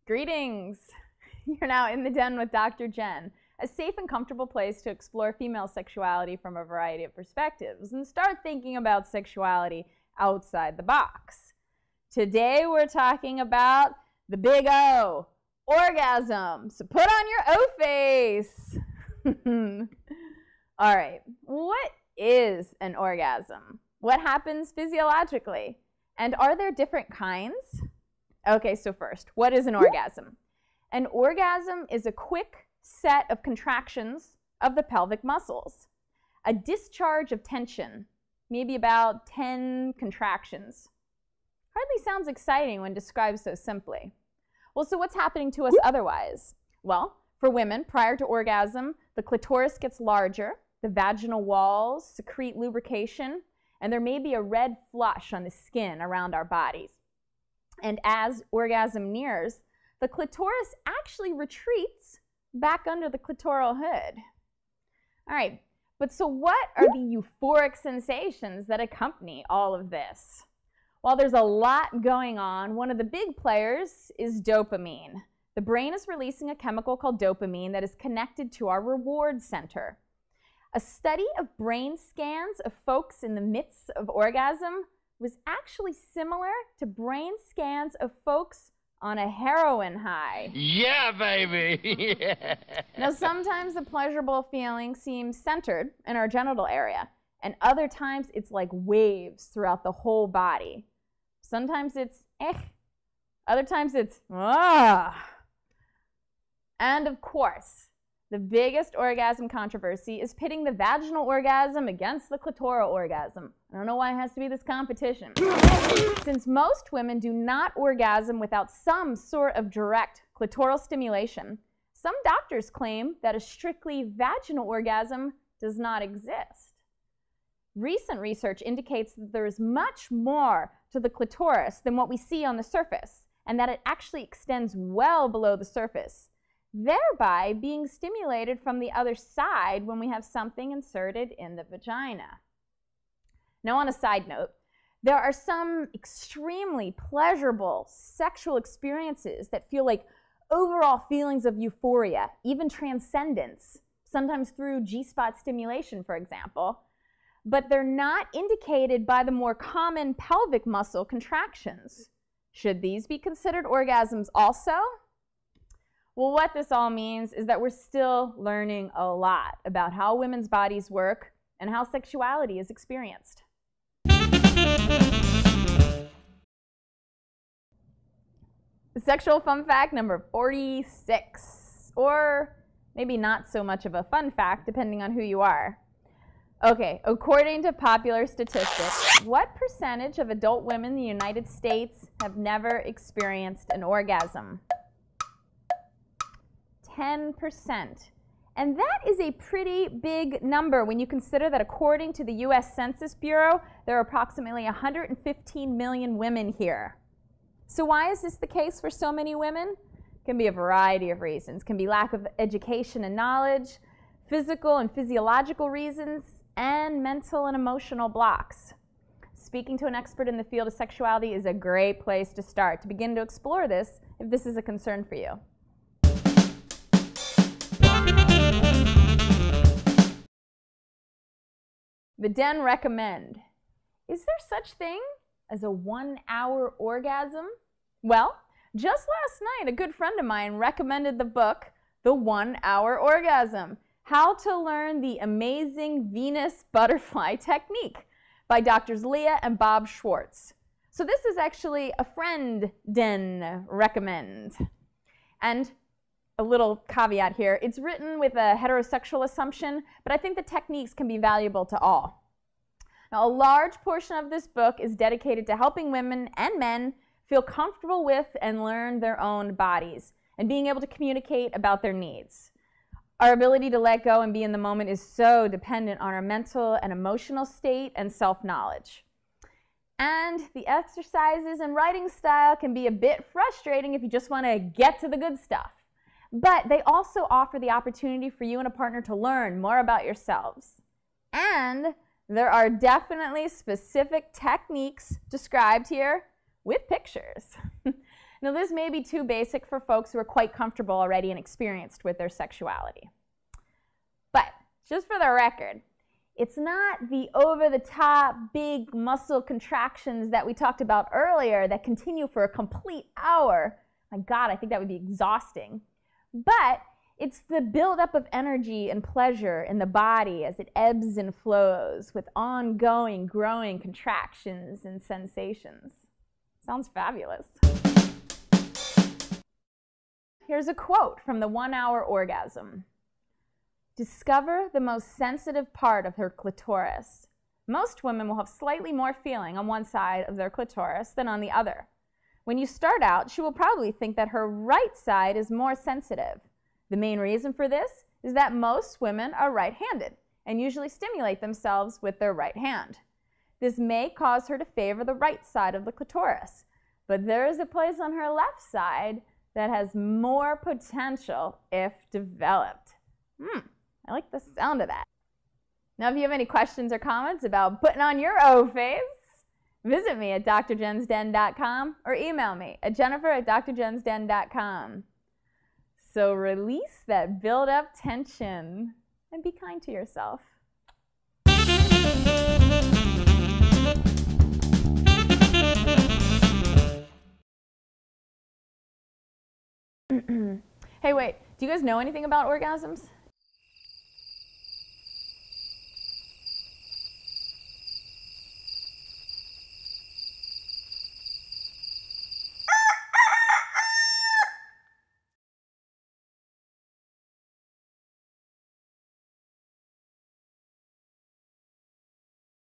Greetings! You're now in the den with Dr. Jenn, a safe and comfortable place to explore female sexuality from a variety of perspectives and start thinking about sexuality outside the box. Today we're talking about the big O, orgasm. So put on your O face. All right, what is an orgasm? What happens physiologically? And are there different kinds? Okay, so first, what is an orgasm? An orgasm is a quick set of contractions of the pelvic muscles. A discharge of tension, maybe about 10 contractions. Hardly sounds exciting when described so simply. Well, so what's happening to us otherwise? Well, for women, prior to orgasm, the clitoris gets larger, the vaginal walls secrete lubrication, and there may be a red flush on the skin around our bodies. And as orgasm nears, the clitoris actually retreats back under the clitoral hood. All right, but so what are the euphoric sensations that accompany all of this? While there's a lot going on, one of the big players is dopamine. The brain is releasing a chemical called dopamine that is connected to our reward center. A study of brain scans of folks in the midst of orgasm was actually similar to brain scans of folks on a heroin high. Yeah, baby! Yeah. Now, sometimes the pleasurable feeling seems centered in our genital area, and other times it's like waves throughout the whole body. Sometimes it's other times it's ah. And of course, the biggest orgasm controversy is pitting the vaginal orgasm against the clitoral orgasm. I don't know why it has to be this competition. Since most women do not orgasm without some sort of direct clitoral stimulation, some doctors claim that a strictly vaginal orgasm does not exist. Recent research indicates that there is much more to the clitoris than what we see on the surface, and that it actually extends well below the surface, thereby being stimulated from the other side when we have something inserted in the vagina. Now, on a side note, there are some extremely pleasurable sexual experiences that feel like overall feelings of euphoria, even transcendence, sometimes through G-spot stimulation, for example, but they're not indicated by the more common pelvic muscle contractions. Should these be considered orgasms also? Well, what this all means is that we're still learning a lot about how women's bodies work and how sexuality is experienced. Sexual fun fact number 46, or maybe not so much of a fun fact depending on who you are. Okay, according to popular statistics, what percentage of adult women in the United States have never experienced an orgasm? 10%. And that is a pretty big number when you consider that according to the US Census Bureau, there are approximately 115 million women here. So why is this the case for so many women? It can be a variety of reasons. It can be lack of education and knowledge, physical and physiological reasons, and mental and emotional blocks. Speaking to an expert in the field of sexuality is a great place to start to begin to explore this if this is a concern for you. The Den recommend. Is there such thing as a 1-hour orgasm? Well, just last night, a good friend of mine recommended the book, The 1-Hour Orgasm, How to Learn the Amazing Venus Butterfly Technique by Drs. Leah and Bob Schwartz. So this is actually a friend Den recommend. And a little caveat here, it's written with a heterosexual assumption, but I think the techniques can be valuable to all. Now, a large portion of this book is dedicated to helping women and men feel comfortable with and learn their own bodies and being able to communicate about their needs. Our ability to let go and be in the moment is so dependent on our mental and emotional state and self-knowledge. And the exercises and writing style can be a bit frustrating if you just want to get to the good stuff. But they also offer the opportunity for you and a partner to learn more about yourselves. And there are definitely specific techniques described here with pictures. Now, this may be too basic for folks who are quite comfortable already and experienced with their sexuality. But just for the record, it's not the over-the-top big muscle contractions that we talked about earlier that continue for a complete hour. My God, I think that would be exhausting. But it's the buildup of energy and pleasure in the body as it ebbs and flows with ongoing, growing contractions and sensations. Sounds fabulous. Here's a quote from the 1 Hour Orgasm. Discover the most sensitive part of her clitoris. Most women will have slightly more feeling on one side of their clitoris than on the other. When you start out, she will probably think that her right side is more sensitive. The main reason for this is that most women are right-handed and usually stimulate themselves with their right hand. This may cause her to favor the right side of the clitoris, but there is a place on her left side that has more potential if developed. I like the sound of that. Now, if you have any questions or comments about putting on your O face, visit me at DrJennsDen.com or email me at Jennifer@DrJennsDen.com. So release that build-up tension and be kind to yourself. Hey, wait, do you guys know anything about orgasms?